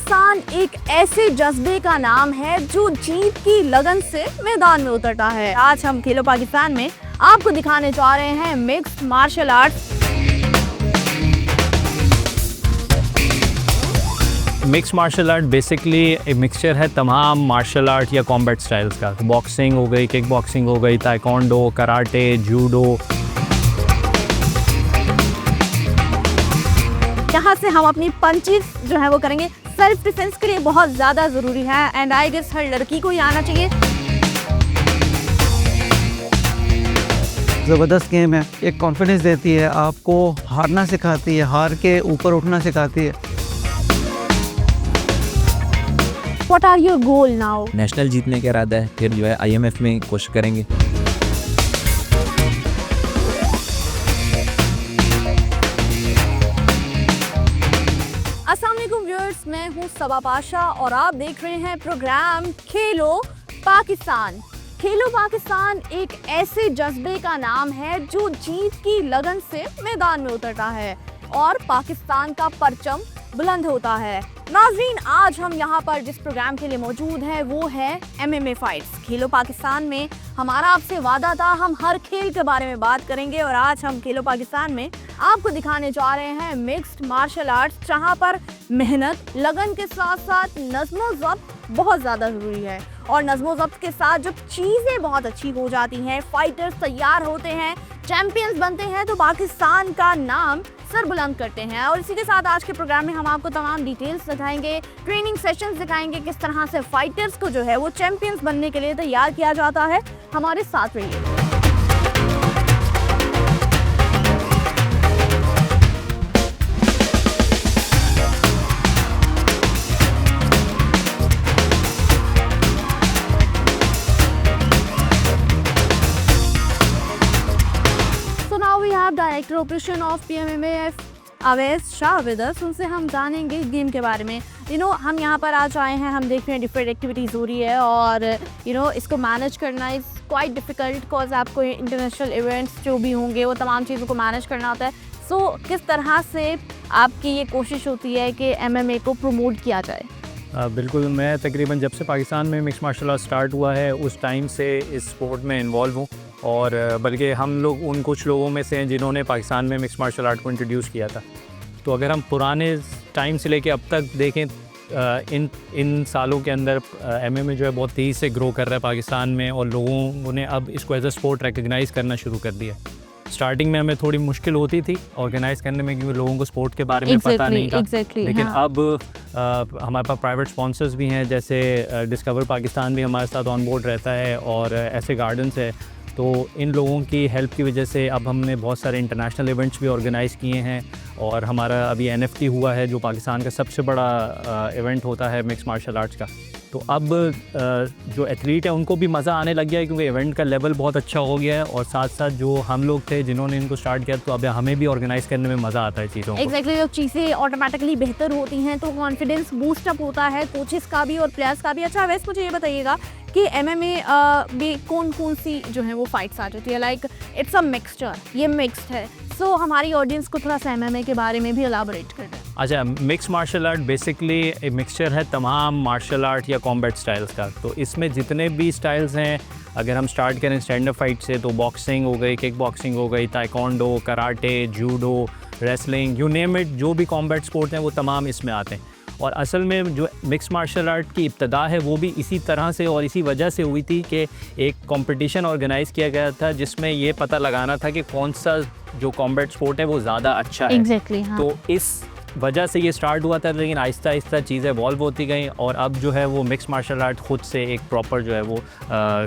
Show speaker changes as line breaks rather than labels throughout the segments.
पाकिस्तान एक ऐसे जज्बे का नाम है जो जीत की लगन से मैदान में उतरता है। आज हम खेलो पाकिस्तान में आपको दिखाने जा रहे हैं mixed martial arts.
Mix martial art basically एक मिक्सचर है तमाम मार्शल आर्ट या कॉम्बैट स्टाइल्स का। बॉक्सिंग हो गई, किक बॉक्सिंग हो गई, ताइक्वांडो, कराटे, जूडो।
यहाँ से हम अपनी पंचेस जो है वो करेंगे। सेल्फ डिफेंस के लिए बहुत ज़्यादा ज़रूरी है एंड आई गेस हर लड़की को ही आना चाहिए।
ज़बरदस्त गेम है, एक कॉन्फिडेंस देती है, आपको हारना सिखाती है, हार के ऊपर उठना सिखाती है।
What are your goal now?
National जीतने का इरादा है, फिर जो है IMF में कोशिश करेंगे।
अस्सलाम वालेकुम व्यूअर्स, मैं हूँ सबा पाशा और आप देख रहे हैं प्रोग्राम खेलो पाकिस्तान। खेलो पाकिस्तान एक ऐसे जज्बे का नाम है जो जीत की लगन से मैदान में उतरता है और पाकिस्तान का परचम बुलंद होता है। नाज़रीन, आज हम यहाँ पर जिस प्रोग्राम के लिए मौजूद हैं वो है MMA फाइट्स। खेलो पाकिस्तान में हमारा आपसे वादा था हम हर खेल के बारे में बात करेंगे और आज हम खेलो पाकिस्तान में आपको दिखाने जा रहे हैं मिक्स्ड मार्शल आर्ट्स, जहाँ पर मेहनत, लगन के साथ साथ नज़्म व ज़ब्त बहुत ज़्यादा ज़रूरी है। और नज़्म व ज़ब्त के साथ जब चीज़ें बहुत अच्छी हो जाती हैं, फाइटर्स तैयार होते हैं, चैंपियंस बनते हैं, तो पाकिस्तान का नाम सर बुलंद करते हैं। और इसी के साथ आज के प्रोग्राम में हम आपको तमाम डिटेल्स दिखाएंगे, ट्रेनिंग सेशंस दिखाएंगे, किस तरह से फाइटर्स को जो है वो चैंपियंस बनने के लिए तैयार किया जाता है। हमारे साथ रहिए। Director operation of PMMAF Awais Shah with us, उनसे हम जानेंगे गेम के बारे में। हम यहाँ पर आज आए हैं, हम देख रहे हैं डिफरेंट एक्टिविटीज़ हो रही है और इसको मैनेज करना इज़ क्वाइट डिफ़िकल्ट बिकॉज आपको इंटरनेशनल इवेंट्स जो भी होंगे वो तमाम चीज़ों को मैनेज करना होता है। सो किस तरह से आपकी ये कोशिश होती है कि MMA को प्रमोट किया जाए?
बिल्कुल, मैं तकरीबन जब से पाकिस्तान में मिक्स मार्शल आर्ट स्टार्ट हुआ है उस टाइम से इस स्पोर्ट में इन्वॉल्व हूँ और बल्कि हम लोग उन कुछ लोगों में से हैं जिन्होंने पाकिस्तान में मिक्स मार्शल आर्ट को इंट्रोड्यूस किया था। तो अगर हम पुराने टाइम से लेके अब तक देखें, इन सालों के अंदर MMA जो है बहुत तेज़ी से ग्रो कर रहा है पाकिस्तान में और लोगों ने अब इसको एज अ स्पोर्ट रिकग्नाइज़ करना शुरू कर दिया। स्टार्टिंग में हमें थोड़ी मुश्किल होती थी ऑर्गेनाइज़ करने में क्योंकि लोगों को स्पोर्ट के बारे में पता नहीं था। लेकिन अब हमारे पास प्राइवेट स्पॉन्सर्स भी हैं, जैसे डिस्कवर पाकिस्तान भी हमारे साथ ऑन बोर्ड रहता है और ऐसे गार्डन्स है। तो इन लोगों की हेल्प की वजह से अब हमने बहुत सारे इंटरनेशनल इवेंट्स भी ऑर्गेनाइज़ किए हैं और हमारा अभी NFT हुआ है जो पाकिस्तान का सबसे बड़ा इवेंट होता है मिक्स मार्शल आर्ट्स का। तो अब जो एथलीट है उनको भी मज़ा आने लग गया है क्योंकि इवेंट का लेवल बहुत अच्छा हो गया है और साथ साथ जो हम लोग थे जिन्होंने इनको स्टार्ट किया तो अब हमें भी ऑर्गेनाइज़ करने में मज़ा आता है चीज़ों को।
एग्जैक्टली, जब चीज़ें ऑटोमेटिकली बेहतर होती हैं तो कॉन्फिडेंस बूस्ट अप होता है कोचेस का भी और प्लेयर्स का भी। अच्छा, वैसे मुझे ये बताइएगा कि MMA में कौन कौन सी जो है वो फाइट्स आ जाती है? लाइक इट्स अ मिक्सचर, ये मिक्स्ड है। सो हमारी ऑडियंस को थोड़ा सा MMA के बारे में भी एलाबोरेट कर दें।
अच्छा, मिक्स मार्शल आर्ट बेसिकली एक मिक्सचर है तमाम मार्शल आर्ट या कॉम्बैट स्टाइल्स का। तो इसमें जितने भी स्टाइल्स हैं, अगर हम स्टार्ट करें स्टैंड अप फाइट से, तो बॉक्सिंग हो गई, किक बॉक्सिंग हो गई, taekwondo, karate, judo, wrestling, you name it, जो भी कॉम्बैट स्पोर्ट हैं वो तमाम इसमें आते हैं। और असल में जो मिक्स मार्शल आर्ट की इब्तदा है वो भी इसी तरह से और इसी वजह से हुई थी कि एक कंपटीशन ऑर्गेनाइज़ किया गया था जिसमें ये पता लगाना था कि कौन सा जो कॉम्बैट स्पोर्ट है वो ज़्यादा अच्छा है।
Exactly, हाँ।
तो इस वजह से ये स्टार्ट हुआ था, लेकिन आहिस्ता आहिस्ता चीज़ें इवॉल्व होती गई और अब जो है वो मिक्स मार्शल आर्ट खुद से एक प्रॉपर जो है वो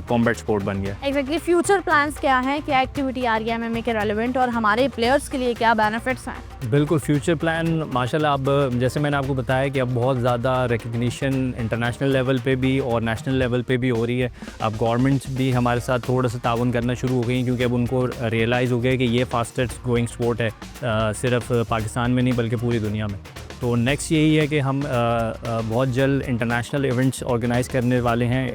कॉम्बैट स्पोर्ट बन गया।
एग्जैक्टली, फ्यूचर प्लान्स क्या हैं, क्या एक्टिविटी आ रही है MMA के रेलेवेंट और हमारे प्लेयर्स के लिए क्या बेनिफिट्स हैं?
बिल्कुल, फ्यूचर प्लान माशाल्लाह अब जैसे मैंने आपको बताया कि अब बहुत ज़्यादा रिकग्निशन इंटरनेशनल लेवल पे भी और नेशनल लेवल पे भी हो रही है। अब गवर्नमेंट्स भी हमारे साथ थोड़ा सा ताउन करना शुरू हो गई क्योंकि अब उनको रियलाइज़ हो गया कि ये फास्टेस्ट ग्रोइंग स्पोर्ट है, सिर्फ पाकिस्तान में नहीं बल्कि पूरी दुनिया में। तो नेक्स्ट यही है कि हम बहुत जल्द इंटरनेशनल इवेंट्स ऑर्गेनाइज़ करने वाले हैं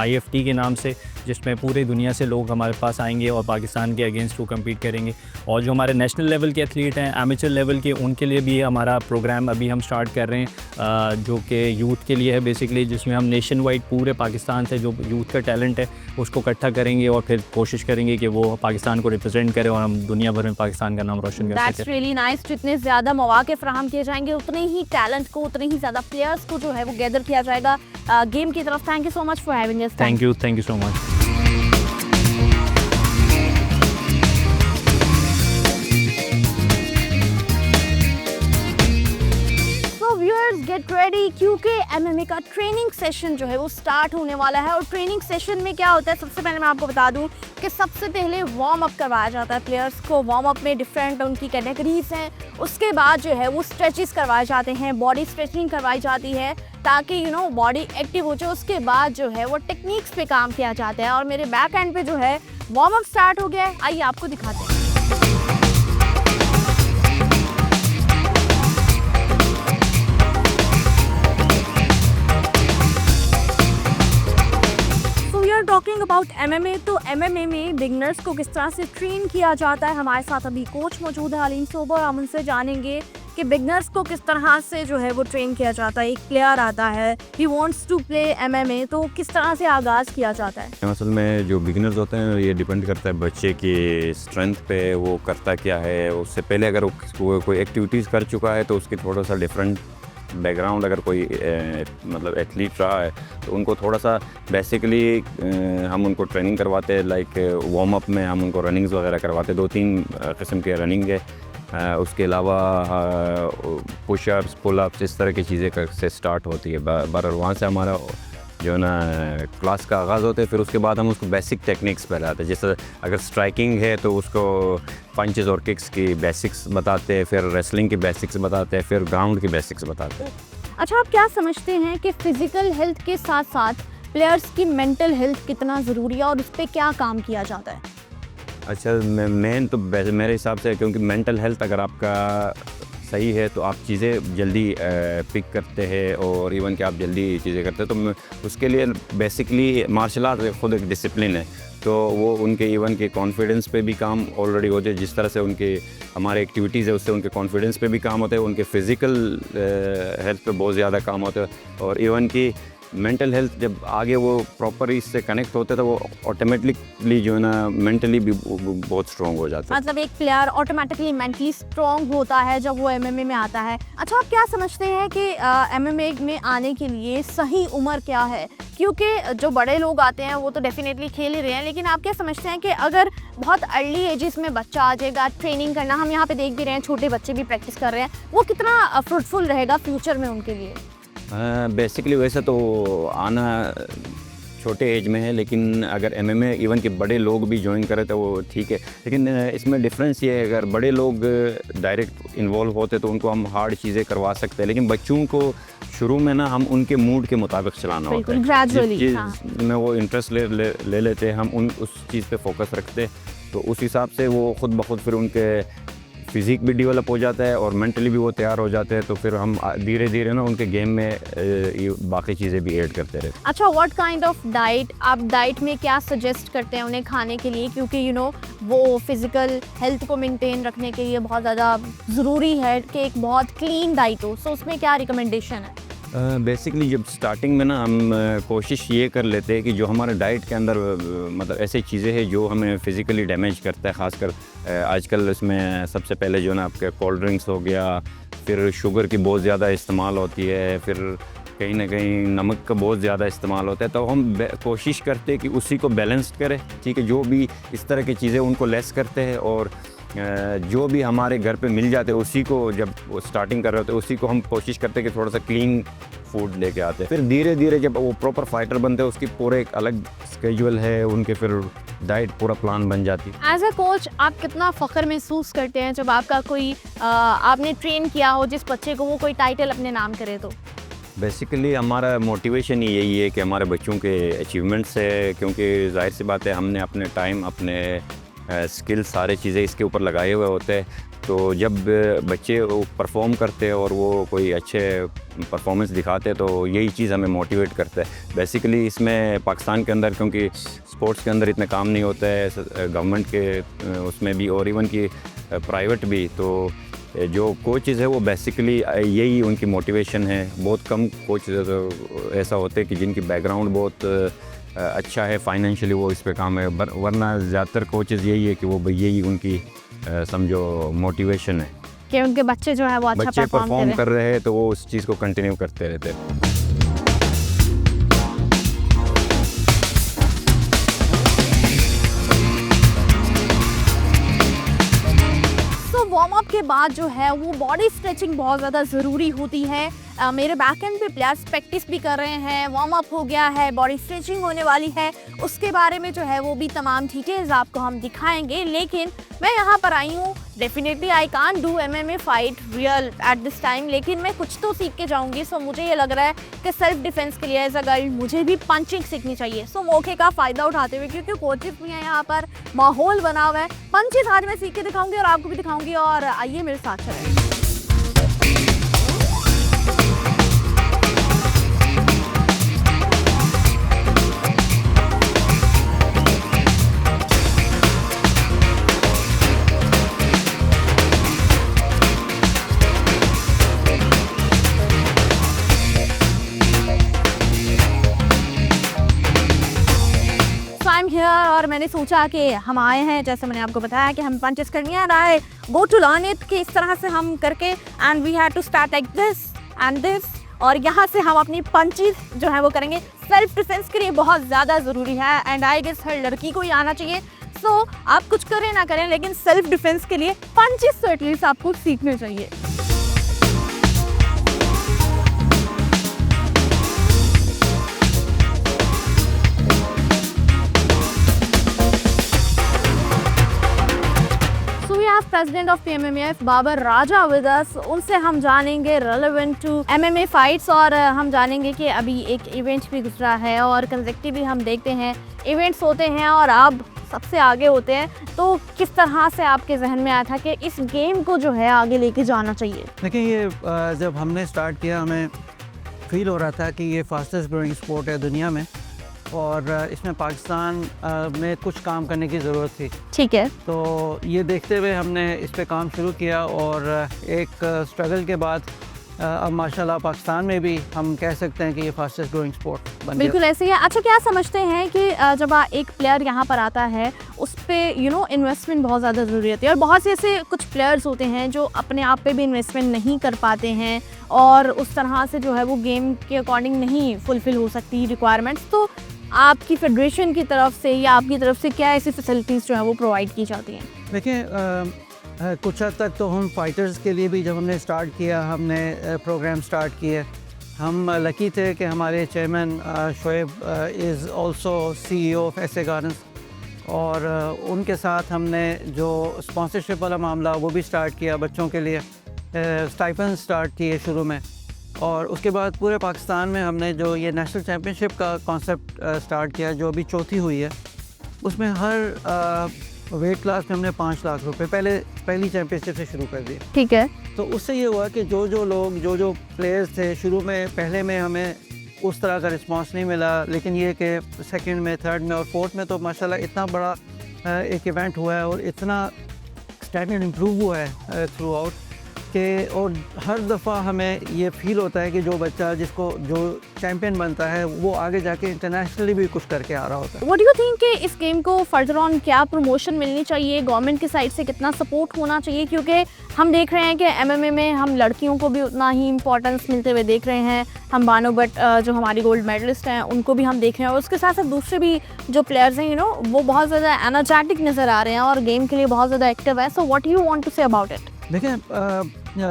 IFT के नाम से, जिसमें पूरे दुनिया से लोग हमारे पास आएंगे और पाकिस्तान के अगेंस्ट वो कम्पीट करेंगे। और जो हमारे नेशनल लेवल के एथलीट हैं, एमेचर लेवल के, उनके लिए भी हमारा प्रोग्राम अभी हम स्टार्ट कर रहे हैं जो कि यूथ के लिए है बेसिकली, जिसमें हम नेशन वाइड पूरे पाकिस्तान से जो यूथ का टैलेंट है उसको इकट्ठा करेंगे और फिर कोशिश करेंगे कि वो पाकिस्तान को रिप्रेजेंट करे और हम दुनिया भर में पाकिस्तान का नाम रोशन कर
दैट्स
सकें।
Really nice. जितने ज़्यादा मौके फराहम किए जाएंगे उतने ही टैलेंट को, उतने ही ज़्यादा प्लेयर्स को जो है वो गैदर किया जाएगा गेम की तरफ। Thank you so much for having us.
Thank you so much.
Get ready, क्योंकि एमएमए का ट्रेनिंग सेशन जो है वो स्टार्ट होने वाला है। और ट्रेनिंग सेशन में क्या होता है, सबसे पहले मैं आपको बता दूं कि सबसे पहले वार्म अप करवाया जाता है प्लेयर्स को। वार्म अप में डिफरेंट उनकी कैटेगरीज हैं। उसके बाद जो है वो स्ट्रेचेस करवाए जाते हैं, बॉडी स्ट्रेचिंग करवाई जाती है ताकि बॉडी एक्टिव हो जाए। उसके बाद जो है वो टेक्निक्स पे काम किया जाता है। और मेरे बैक एंड पे जो है वार्म अप स्टार्ट हो गया है, आइए आपको दिखाते हैं। टॉकिंग अबाउट एमएमए, तो एमएमए में बिगनर्स को किस तरह से ट्रेन किया जाता है। हमारे साथ अभी कोच मौजूद है हलीम सोबर। हम उनसे जानेंगे कि बिगनर्स को किस तरह से जो है वो ट्रेन किया जाता है। एक प्लेयर आता है, he wants to play MMA, तो किस तरह से आगाज़ किया जाता है।
असल में जो बिगिनर्स होते हैं ये डिपेंड करता है बच्चे की स्ट्रेंथ पे, वो करता क्या है। उससे पहले अगर वो कोई एक्टिविटीज़ कर चुका है तो उसकी थोड़ा सा डिफरेंट बैकग्राउंड, अगर कोई मतलब एथलीट रहा है तो उनको थोड़ा सा बेसिकली हम उनको ट्रेनिंग करवाते हैं। लाइक वार्म अप में हम उनको रनिंग्स वगैरह करवाते हैं। 2-3 किस्म के रनिंग है। उसके अलावा पुशअप्स, पुलअप्स, इस तरह की चीज़ें से स्टार्ट होती है। बार वहाँ से हमारा जो है ना क्लास का आगाज़ होता है। फिर उसके बाद हम उसको बेसिक टेक्निक्स पर लाते हैं। जैसे अगर स्ट्राइकिंग है तो उसको पंचेस और किक्स की बेसिक्स बताते हैं, फिर रेसलिंग की बेसिक्स बताते हैं, फिर ग्राउंड की बेसिक्स बताते हैं।
अच्छा, आप क्या समझते हैं कि फिज़िकल हेल्थ के साथ साथ प्लेयर्स की मेंटल हेल्थ कितना ज़रूरी है और उस पर क्या काम किया जाता है?
अच्छा, मेन तो मेरे हिसाब से, क्योंकि मेंटल हेल्थ अगर आपका सही है तो आप चीज़ें जल्दी पिक करते हैं और इवन कि आप जल्दी चीज़ें करते हैं। तो उसके लिए बेसिकली मार्शल आर्ट खुद एक डिसिप्लिन है। तो वो उनके इवन के कॉन्फिडेंस पे भी काम ऑलरेडी होते हैं। जिस तरह से उनके हमारे एक्टिविटीज़ है उससे उनके कॉन्फिडेंस पे भी काम होता है, उनके फिज़िकल हेल्थ पे बहुत ज़्यादा काम होता है। और इवन कि मेंटल हेल्थ जब आगे वो प्रॉपर इससे कनेक्ट होते हैं तो वो ऑटोमेटिकली जो है ना मेंटली भी बहुत स्ट्रॉन्ग हो जाता है।
मतलब एक प्लेयर ऑटोमेटिकली मेंटली स्ट्रॉन्ग होता है जब वो एमएमए में आता है। अच्छा, आप क्या समझते हैं कि एमएमए में आने के लिए सही उम्र क्या है? क्योंकि जो बड़े लोग आते हैं वो तो डेफिनेटली खेल ही रहे हैं, लेकिन आप क्या समझते हैं कि अगर बहुत अर्ली एजेस में बच्चा आ जाएगा, ट्रेनिंग करना, हम यहाँ पे देख भी रहे हैं छोटे बच्चे भी प्रैक्टिस कर रहे हैं, वो कितना फ्रूटफुल रहेगा फ्यूचर में उनके लिए?
बेसिकली वैसे तो आना छोटे एज में है, लेकिन अगर एमएमए इवन के बड़े लोग भी ज्वाइन करें तो वो ठीक है। लेकिन इसमें डिफरेंस ये है, अगर बड़े लोग डायरेक्ट इन्वॉल्व होते तो उनको हम हार्ड चीज़ें करवा सकते हैं, लेकिन बच्चों को शुरू में ना हम उनके मूड के मुताबिक चलाना होता है।
ग्रेजुअली
जिस चीज़ में वो इंटरेस्ट ले लेते हैं, हम उस चीज़ पे फोकस रखते हैं, तो उस हिसाब से वो खुद ब खुद फिर उनके फिज़िक भी डेवलप हो जाता है और मेंटली भी वो तैयार हो जाते हैं। तो फिर हम धीरे धीरे ना उनके गेम में बाकी चीज़ें भी ऐड करते रहते हैं।
अच्छा, व्हाट काइंड ऑफ डाइट, आप डाइट में क्या सजेस्ट करते हैं उन्हें खाने के लिए? क्योंकि वो फिज़िकल हेल्थ को मेंटेन रखने के लिए बहुत ज़्यादा ज़रूरी है कि एक बहुत क्लीन डाइट हो। सो उसमें क्या रिकमेंडेशन है?
बेसिकली जब स्टार्टिंग में ना हम कोशिश ये कर लेते हैं कि जो हमारे डाइट के अंदर मतलब ऐसी चीज़ें हैं जो हमें फ़िज़िकली डैमेज करता है। ख़ासकर आजकल इसमें सबसे पहले जो ना आपके कोल्ड ड्रिंक्स हो गया, फिर शुगर की बहुत ज़्यादा इस्तेमाल होती है, फिर कहीं ना कहीं नमक का बहुत ज़्यादा इस्तेमाल होता है। तो हम कोशिश करते हैं कि उसी को बैलेंस्ड करें, ठीक है। जो भी इस तरह की चीज़ें उनको लेस करते हैं और जो भी हमारे घर पे मिल जाते हैं उसी को, जब वो स्टार्टिंग कर रहे होते हैं उसी को हम कोशिश करते हैं कि थोड़ा सा क्लीन फूड लेके आते हैं। फिर धीरे धीरे जब वो प्रॉपर फाइटर बनते हैं उसकी पूरे एक अलग स्केड्यूल है उनके, फिर डाइट पूरा प्लान बन जाती है।
एज अ कोच आप कितना फ़ख्र महसूस करते हैं जब आपका कोई आपने ट्रेन किया हो जिस बच्चे को वो कोई टाइटल अपने नाम करे? तो
बेसिकली हमारा मोटिवेशन ही यही है कि हमारे बच्चों के अचीवमेंट्स है, क्योंकि जाहिर सी बात है हमने अपने टाइम, अपने स्किल, सारे चीज़ें इसके ऊपर लगाए हुए होते हैं। तो जब बच्चे वो परफॉर्म करते हैं और वो कोई अच्छे परफॉर्मेंस दिखाते हैं तो यही चीज़ हमें मोटिवेट करता है। बेसिकली इसमें पाकिस्तान के अंदर क्योंकि स्पोर्ट्स के अंदर इतना काम नहीं होता है गवर्नमेंट के उसमें भी और इवन की प्राइवेट भी, तो जो कोचेज़ है वो बेसिकली यही उनकी मोटिवेशन है। बहुत कम कोच ऐसा होते हैं कि जिनकी बैकग्राउंड बहुत अच्छा है, फाइनेंशियली वो इस पे काम है, वरना ज़्यादातर कोचेज़ यही है कि वो यही उनकी समझो मोटिवेशन है
कि उनके बच्चे जो है वो अच्छा
बच्चे परफॉर्म
कर
कर रहे हैं तो वो उस चीज़ को कंटिन्यू करते रहते हैं।
वार्म अप के बाद जो है वो बॉडी स्ट्रेचिंग बहुत ज़्यादा ज़रूरी होती है। मेरे बैक एंड पे प्लेयर्स प्रैक्टिस भी कर रहे हैं, वार्म अप हो गया है, बॉडी स्ट्रेचिंग होने वाली है, उसके बारे में जो है वो भी तमाम डिटेल्स आपको हम दिखाएंगे। लेकिन मैं यहाँ पर आई हूँ, definitely I can't do MMA fight real at this time, लेकिन मैं कुछ तो सीख के जाऊँगी। सो मुझे ये लग रहा है कि सेल्फ डिफेंस के लिए एज अ गर्ल मुझे भी पंचिंग सीखनी चाहिए। सो मौके का फ़ायदा उठाते हुए, क्योंकि कोचेस भी हैं यहाँ पर, माहौल बना हुआ है, पंचेस आज मैं सीख के दिखाऊंगी और आपको भी दिखाऊंगी। और आइए मेरे साथ चलें। और मैंने सोचा कि हम आए हैं, जैसे मैंने आपको बताया कि हम पंचेस करनी है, राय गो टू लर्न इट कि इस तरह से हम करके and we had to start like this and this, और यहाँ से हम अपनी पंचेस जो है वो करेंगे। सेल्फ डिफेंस के लिए बहुत ज़्यादा ज़रूरी है एंड आई गेस हर लड़की को ही आना चाहिए। सो आप कुछ करें ना करें, लेकिन सेल्फ डिफेंस के लिए पंचेस तो एटलीस्ट आपको सीखने चाहिए। President of PMMAF Babar Raja with us, उनसे हम जानेंगे रेलेवेंट टू MMA फाइट्स, और हम जानेंगे कि अभी एक इवेंट भी गुजरा है और कंसेक्टिवली हम देखते हैं इवेंट्स होते हैं और आप सबसे आगे होते हैं, तो किस तरह से आपके जहन में आया था कि इस गेम को जो है आगे लेके जाना चाहिए?
देखिए, ये जब हमने स्टार्ट किया हमें फील हो रहा था कि ये फास्टेस्ट ग्रोइंग स्पोर्ट है दुनिया में और इसमें पाकिस्तान में कुछ काम करने की ज़रूरत थी।
ठीक है।
तो ये देखते हुए हमने इस पे काम शुरू किया और एक स्ट्रगल के बाद अब माशाल्लाह पाकिस्तान में भी हम कह सकते हैं कि ये फास्टेस्ट ग्रोइंग स्पोर्ट बन
बिल्कुल ऐसे ही है। अच्छा, क्या समझते हैं कि जब एक प्लेयर यहाँ पर आता है उस पर इन्वेस्टमेंट बहुत ज़्यादा ज़रूरी होती है, और बहुत से ऐसे कुछ प्लेयर्स होते हैं जो अपने आप पे भी इन्वेस्टमेंट नहीं कर पाते हैं और उस तरह से जो है वो गेम के अकॉर्डिंग नहीं फुलफ़िल हो सकती रिक्वायरमेंट्स, तो आपकी फेडरेशन की तरफ से या आपकी तरफ से क्या ऐसी फैसिलिटीज़ जो है वो प्रोवाइड की जाती हैं?
देखिए, कुछ हद तक तो हम फाइटर्स के लिए भी जब हमने स्टार्ट किया, हमने प्रोग्राम स्टार्ट किए, हम लकी थे कि हमारे chairman Shoaib is also CEO of SA gardens, और उनके साथ हमने जो स्पॉन्सरशिप वाला मामला वो भी स्टार्ट किया बच्चों के लिए, स्टाइपेंड स्टार्ट किए शुरू में, और उसके बाद पूरे पाकिस्तान में हमने जो ये नेशनल चैम्पियनशिप का कॉन्सेप्ट स्टार्ट किया जो अभी चौथी हुई है, उसमें हर वेट क्लास में हमने 5 लाख रुपए पहली चैम्पियनशिप से शुरू कर दिए।
ठीक है।
तो उससे ये हुआ कि जो लोग जो प्लेयर्स थे शुरू में, पहले में हमें उस तरह का रिस्पांस नहीं मिला, लेकिन ये कि सेकंड में, थर्ड में और फोर्थ में तो माशाल्लाह इतना बड़ा एक इवेंट हुआ है और इतना स्टैंडर्ड इम्प्रूव हुआ है थ्रू आउट कि, और हर दफ़ा हमें ये फील होता है कि जो बच्चा जो चैम्पियन बनता है वो आगे जाके इंटरनेशनली भी कुछ करके आ रहा होता है।
व्हाट डू यू थिंक कि इस गेम को फर्दर ऑन क्या प्रमोशन मिलनी चाहिए, गवर्नमेंट की साइड से कितना सपोर्ट होना चाहिए? क्योंकि हम देख रहे हैं कि MMA में हम लड़कियों को भी उतना ही इंपॉर्टेंस मिलते हुए देख रहे हैं। हम बानो भट्ट जो हमारी गोल्ड मेडलिस्ट हैं उनको भी हम देख रहे हैं, और उसके साथ साथ दूसरे भी जो प्लेयर्स हैं वो बहुत ज़्यादा एनर्जेटिक नज़र आ रहे हैं और गेम के लिए बहुत ज़्यादा एक्टिव है। So what you want to say about it?
देखिए,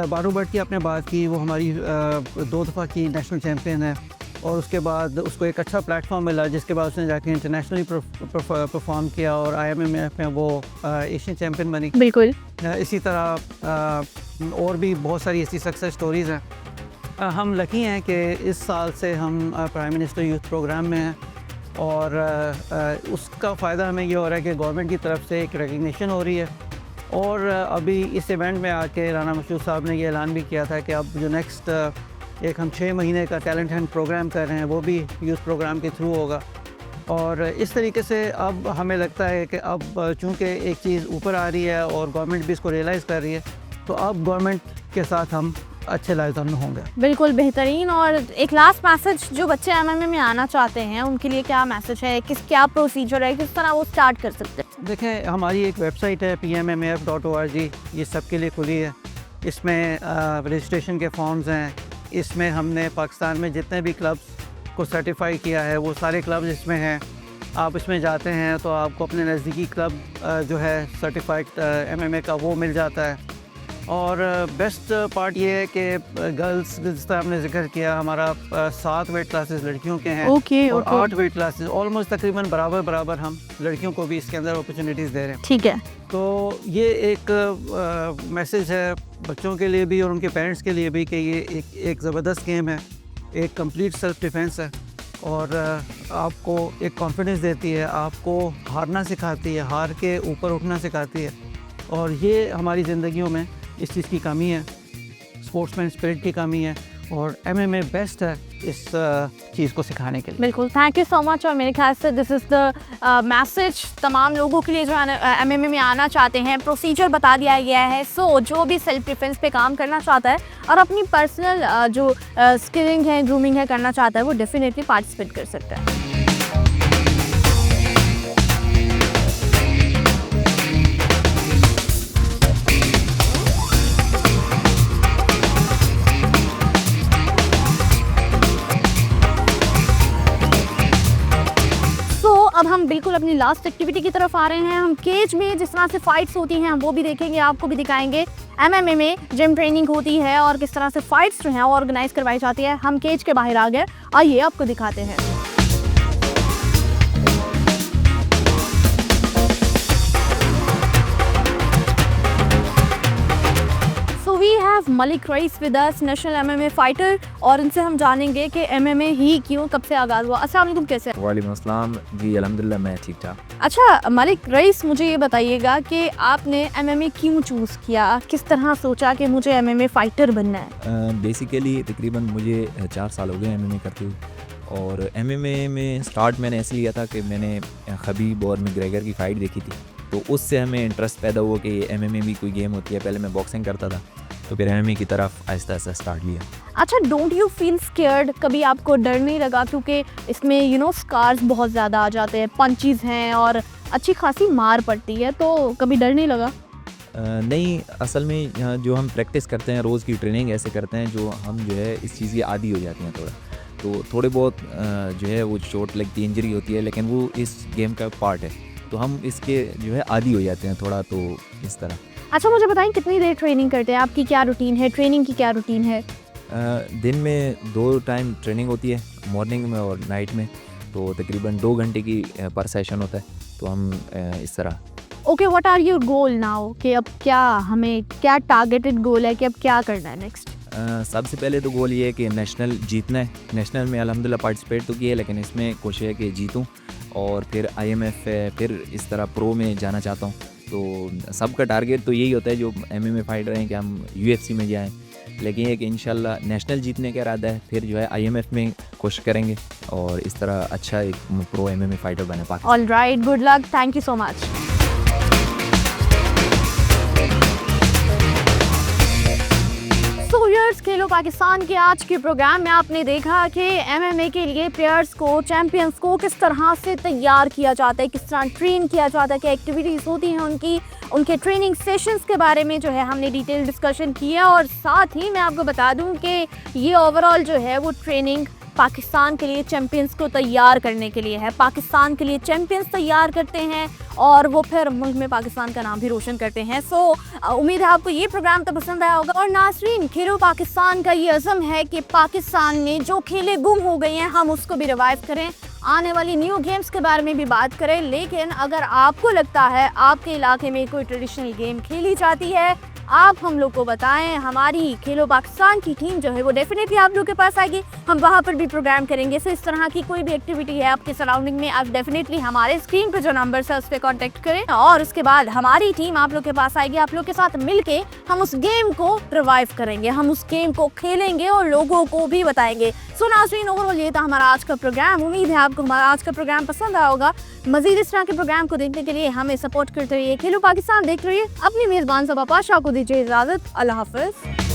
बानो भट्ट की आपने बात की, वो हमारी 2 दफ़ा की नेशनल चैम्पियन है और उसके बाद उसको एक अच्छा प्लेटफॉर्म मिला जिसके बाद उसने जाके इंटरनेशनली परफॉर्म किया और IMMAF में वो एशियन चैम्पियन बनी।
बिल्कुल।
इसी तरह और भी बहुत सारी ऐसी सक्सेस स्टोरीज़ हैं। हम लकी हैं कि इस साल से हम प्राइम मिनिस्टर यूथ प्रोग्राम में हैं और उसका फ़ायदा हमें ये हो रहा है कि गवर्नमेंट की तरफ से एक रिकग्निशन हो रही है और अभी इस इवेंट में आके राना मशहूर साहब ने ये ऐलान भी किया था कि अब जो नेक्स्ट एक हम 6 महीने का टैलेंट हंट प्रोग्राम कर रहे हैं वो भी यूथ प्रोग्राम के थ्रू होगा। और इस तरीके से अब हमें लगता है कि अब चूँकि एक चीज़ ऊपर आ रही है और गवर्नमेंट भी इसको रियलाइज़ कर रही है, तो अब गवर्नमेंट के साथ हम अच्छे लायज़ान होंगे।
बिल्कुल बेहतरीन। और एक लास्ट मैसेज, जो बच्चे एमएमए में आना चाहते हैं उनके लिए क्या मैसेज है, क्या प्रोसीजर है, किस तरह वो स्टार्ट कर सकते हैं?
देखें, हमारी एक वेबसाइट है pmmaf.org, ये सबके लिए खुली है। इसमें रजिस्ट्रेशन के फॉर्म्स हैं। इसमें हमने पाकिस्तान में जितने भी क्लब्स को सर्टिफाई किया है वो सारे क्लब्स इसमें हैं। आप इसमें जाते हैं तो आपको अपने नज़दीकी क्लब जो है सर्टिफाइड एमएमए का वो मिल जाता है। और बेस्ट पार्ट ये है कि गर्ल्स, जिस तरह हमने जिक्र किया, हमारा 7 वेट क्लासेस लड़कियों के हैं और 8 वेट क्लासेस, ऑलमोस्ट तकरीबन बराबर हम लड़कियों को भी इसके अंदर अपॉर्चुनिटीज़ दे रहे हैं।
ठीक है।
तो ये एक मैसेज है बच्चों के लिए भी और उनके पेरेंट्स के लिए भी कि ये एक ज़बरदस्त गेम है, एक कंप्लीट सेल्फ डिफेंस है और आपको एक कॉन्फिडेंस देती है, आपको हारना सिखाती है, हार के ऊपर उठना सिखाती है। और ये हमारी ज़िंदगियों में इस चीज़ की कमी है, स्पोर्ट्समैन स्पिरिट की कमी है, और एमएमए बेस्ट है इस चीज़ को सिखाने के लिए।
बिल्कुल, थैंक यू सो मच। और मेरे ख्याल से दिस इज़ द मैसेज तमाम लोगों के लिए जो एमएमए में आना चाहते हैं। प्रोसीजर बता दिया गया है। सो जो भी सेल्फ डिफेंस पे काम करना चाहता है और अपनी पर्सनल जो स्किलिंग है, ग्रूमिंग है करना चाहता है, वो डेफिनेटली पार्टिसिपेट कर सकता है। अब हम बिल्कुल अपनी लास्ट एक्टिविटी की तरफ आ रहे हैं। हम केज में जिस तरह से फाइट्स होती हैं वो भी देखेंगे, आपको भी दिखाएंगे। एमएमए में जिम ट्रेनिंग होती है और किस तरह से फाइट्स जो हैं वो ऑर्गेनाइज करवाई जाती है। हम केज के बाहर आ गए, आइए आपको दिखाते हैं। We have Malik Rais with us, national MMA fighter, और इनसे हम जानेंगे कि एमएमए ही क्यों, कब से आगाज़ हुआ। अस्सलाम वालेकुम, कैसे हैं?
वालेकुम अस्सलाम जी, अल्हम्दुलिल्लाह मैं ठीक ठाक।
अच्छा मलिक रईस, मुझे ये बताइएगा कि आपने एमएमए क्यों चूज़ किया, किस तरह सोचा कि मुझे एमएमए फाइटर बनना है?
बेसिकली तकरीबन मुझे 4 साल हो गए एमएमए करते हुए। और एमएमए में स्टार्ट मैंने ऐसे लिया था कि मैंने खबीब और मैकग्रेगर की फ़ाइट देखी थी, तो उससे हमें इंटरेस्ट पैदा हुआ कि एमएमए भी कोई गेम होती है। पहले मैं बॉक्सिंग करता था, तो फिर एमएमए की तरफ आहिस्ता आहिस्ता स्टार्ट लिया।
अच्छा, डोंट यू फील स्केयर्ड? कभी आपको डर नहीं लगा? क्योंकि इसमें स्कार्स बहुत ज़्यादा आ जाते हैं, पंचेस हैं और अच्छी खासी मार पड़ती है, तो कभी डर नहीं लगा?
नहीं, असल में जो हम प्रैक्टिस करते हैं, रोज़ की ट्रेनिंग ऐसे करते हैं जो हम जो है इस चीज़ की आदी हो जाते हैं थोड़ा, तो थोड़े बहुत जो है वो चोट लगती है, इंजरी होती है, लेकिन वो इस गेम का पार्ट है, तो हम इसके जो है आदी हो जाते हैं थोड़ा, तो इस तरह।
अच्छा, मुझे बताएं कितनी देर ट्रेनिंग करते हैं? आपकी क्या रूटीन है? ट्रेनिंग की क्या रूटीन है?
दिन में 2 टाइम ट्रेनिंग होती है, मॉर्निंग में और नाइट में, तो तकरीबन 2 घंटे की पर सेशन होता है, तो हम इस तरह।
Okay, what are your goal now, कि अब क्या टारगेटेड गोल है कि अब क्या करना है नेक्स्ट?
सबसे पहले तो गोल ये है कि नेशनल जीतना है। नेशनल में अल्हम्दुलिल्लाह पार्टिसिपेट तो किया है, लेकिन इसमें कोशिश है कि जीतूँ, और फिर IMF है, फिर इस तरह प्रो में जाना चाहता हूँ। तो सबका टारगेट तो यही होता है जो एमएमए फाइटर हैं कि हम UFC में जाएं, लेकिन ये कि इंशाल्लाह नेशनल जीतने का इरादा है, फिर जो है IMF में कोशिश करेंगे और इस तरह अच्छा एक प्रो एमएमए फाइटर बने Pakistan.
All right, good luck, thank you so much. Viewers, खेलो पाकिस्तान के आज के प्रोग्राम में आपने देखा कि एमएमए के लिए प्लेयर्स को, चैंपियंस को किस तरह से तैयार किया जाता है, किस तरह ट्रेन किया जाता है, क्या एक्टिविटीज़ होती हैं उनके ट्रेनिंग सेशंस के बारे में जो है हमने डिटेल डिस्कशन किया। और साथ ही मैं आपको बता दूं कि ये ओवरऑल जो है वो ट्रेनिंग पाकिस्तान के लिए चैंपियंस को तैयार करने के लिए है। पाकिस्तान के लिए चैंपियंस तैयार करते हैं और वो फिर मुल्क में पाकिस्तान का नाम भी रोशन करते हैं। सो उम्मीद है आपको ये प्रोग्राम तो पसंद आया होगा। और नाज़रीन, खेलो पाकिस्तान का ये अज़म है कि पाकिस्तान में जो खेलें गुम हो गई हैं हम उसको भी रिवाइव करें, आने वाली न्यू गेम्स के बारे में भी बात करें। लेकिन अगर आपको लगता है आपके इलाके में कोई ट्रेडिशनल गेम खेली जाती है आप हम लोग को बताएं। हमारी खेलो पाकिस्तान की टीम जो है वो डेफिनेटली आप लोग के पास आएगी, हम वहाँ पर भी प्रोग्राम करेंगे। सो इस तरह की कोई भी एक्टिविटी है आपके सराउंडिंग में, आप डेफिनेटली हमारे स्क्रीन पे जो नंबर है उस पर कॉन्टेक्ट करें और उसके बाद हमारी टीम आप लोग के पास आएगी। आप लोग के साथ मिलके हम उस गेम को रिवाइव करेंगे, हम उस गेम को खेलेंगे और लोगों को भी बताएंगे। सो नाज़रीन, ओवरऑल ये था हमारा आज का प्रोग्राम। उम्मीद है आपको हमारा आज का प्रोग्राम पसंद आया होगा। मजीद इस तरह के प्रोग्राम को देखने के लिए हमें सपोर्ट करते रहिए। खेलो पाकिस्तान देख रहिए। अपनी मेज़बान सबा पाशा को दीजिए इजाज़त। अल्लाह हाफ़िज़।